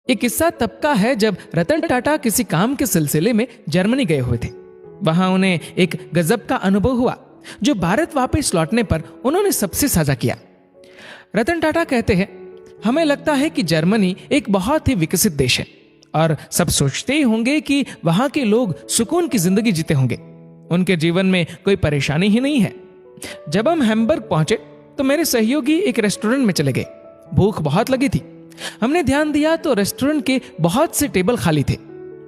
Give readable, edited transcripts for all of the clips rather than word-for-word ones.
एक किस्सा तब का है जब रतन टाटा किसी काम के सिलसिले में जर्मनी गए हुए थे। वहां उन्हें एक गजब का अनुभव हुआ जो भारत वापस लौटने पर उन्होंने सबसे साझा किया। रतन टाटा कहते हैं, हमें लगता है कि जर्मनी एक बहुत ही विकसित देश है और सब सोचते ही होंगे कि वहां के लोग सुकून की जिंदगी जीते होंगे, उनके जीवन में कोई परेशानी ही नहीं है। जब हम हैम्बर्ग पहुंचे तो मेरे सहयोगी एक रेस्टोरेंट में चले गए। भूख बहुत लगी थी। हमने ध्यान दिया तो रेस्टोरेंट के बहुत से टेबल खाली थे।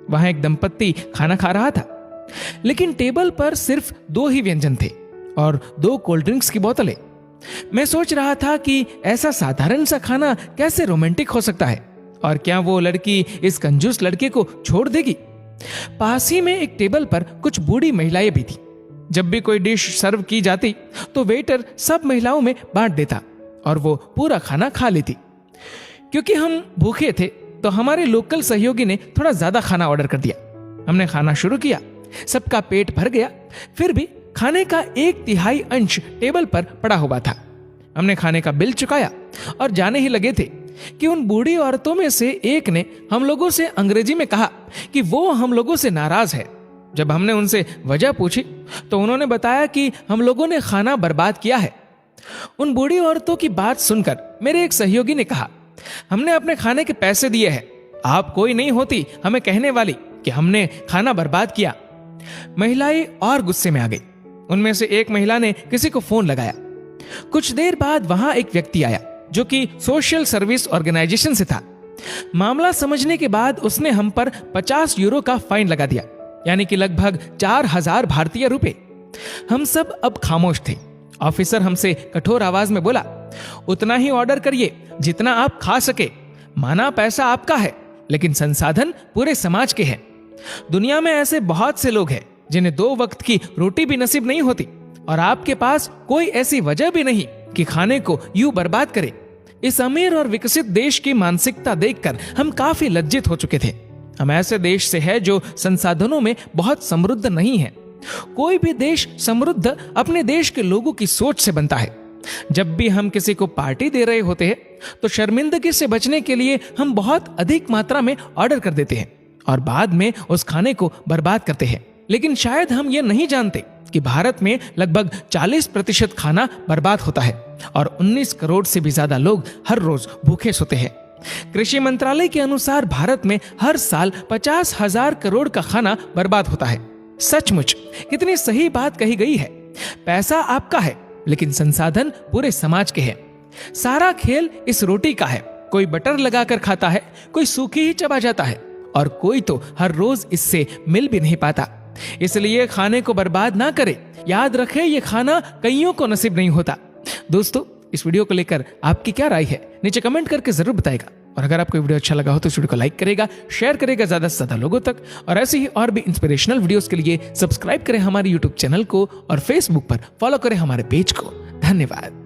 वहां एक दंपत्ति खाना खा रहा था, लेकिन टेबल पर सिर्फ 2 ही व्यंजन थे और 2 कोल्ड ड्रिंक्स की बोतलें। मैं सोच रहा था कि ऐसा साधारण सा खाना कैसे रोमांटिक हो सकता है और क्या वो लड़की इस कंजूस लड़के को छोड़ देगी। पास ही में एक टेबल पर कुछ बूढ़ी महिलाएं भी थी। जब भी कोई डिश सर्व की जाती तो वेटर सब महिलाओं में बांट देता और वो पूरा खाना खा लेती। क्योंकि हम भूखे थे तो हमारे लोकल सहयोगी ने थोड़ा ज्यादा खाना ऑर्डर कर दिया। हमने खाना शुरू किया, सबका पेट भर गया, फिर भी खाने का 1/3 अंश टेबल पर पड़ा हुआ था। हमने खाने का बिल चुकाया और जाने ही लगे थे कि उन बूढ़ी औरतों में से एक ने हम लोगों से अंग्रेजी में कहा कि वो हम लोगों से नाराज है। जब हमने उनसे वजह पूछी तो उन्होंने बताया कि हम लोगों ने खाना बर्बाद किया है। उन बूढ़ी औरतों की बात सुनकर मेरे एक सहयोगी ने कहा, हमने अपने खाने के पैसे दिए हैं, आप कोई नहीं होती हमें कहने वाली कि हमने खाना बर्बाद किया। महिलाएं और गुस्से में आ गई। उनमें से एक महिला ने किसी को फोन लगाया। कुछ देर बाद वहां एक व्यक्ति आया जो कि सोशल सर्विस ऑर्गेनाइजेशन से था। मामला समझने के बाद उसने हम पर 50 यूरो का फाइन लगा दिया, यानी कि लगभग 4000 भारतीय रुपए। हम सब अब खामोश थे। ऑफिसर हमसे कठोर आवाज में बोला, उतना ही ऑर्डर करिए जितना आप खा सके। माना पैसा आपका है, लेकिन संसाधन पूरे समाज के हैं। दुनिया में ऐसे बहुत से लोग हैं जिन्हें 2 वक्त की रोटी भी नसीब नहीं होती और आपके पास कोई ऐसी वजह भी नहीं कि खाने को यूं बर्बाद करे। इस अमीर और विकसित देश की मानसिकता देखकर हम काफी लज्जित हो चुके थे। हम ऐसे देश से हैं जो संसाधनों में बहुत समृद्ध नहीं है। कोई भी देश समृद्ध अपने देश के लोगों की सोच से बनता है। जब भी हम किसी को पार्टी दे रहे होते हैं तो शर्मिंदगी से बचने के लिए हम बहुत अधिक मात्रा में ऑर्डर कर देते हैं और बाद में उस खाने को बर्बाद करते हैं। लेकिन शायद हम ये नहीं जानते कि भारत में लगभग 40% खाना बर्बाद होता है और 19 करोड़ से भी ज्यादा लोग हर रोज भूखे सोते हैं। कृषि मंत्रालय के अनुसार भारत में हर साल 50,000 करोड़ का खाना बर्बाद होता है। सचमुच कितनी सही बात कही गई है। पैसा आपका है, लेकिन संसाधन पूरे समाज के हैं। सारा खेल इस रोटी का है। कोई बटर लगाकर खाता है, कोई सूखी ही चबा जाता है और कोई तो हर रोज इससे मिल भी नहीं पाता। इसलिए खाने को बर्बाद ना करें। याद रखें, ये खाना कईयों को नसीब नहीं होता। दोस्तों, इस वीडियो को लेकर आपकी क्या राय है नीचे कमेंट करके जरूर बताएगा। और अगर आपको वीडियो अच्छा लगा हो तो इस वीडियो को लाइक करेगा, शेयर करेगा ज्यादा से ज्यादा लोगों तक। और ऐसे ही और भी इंस्पिरेशनल वीडियोस के लिए सब्सक्राइब करें हमारे यूट्यूब चैनल को और फेसबुक पर फॉलो करें हमारे पेज को। धन्यवाद।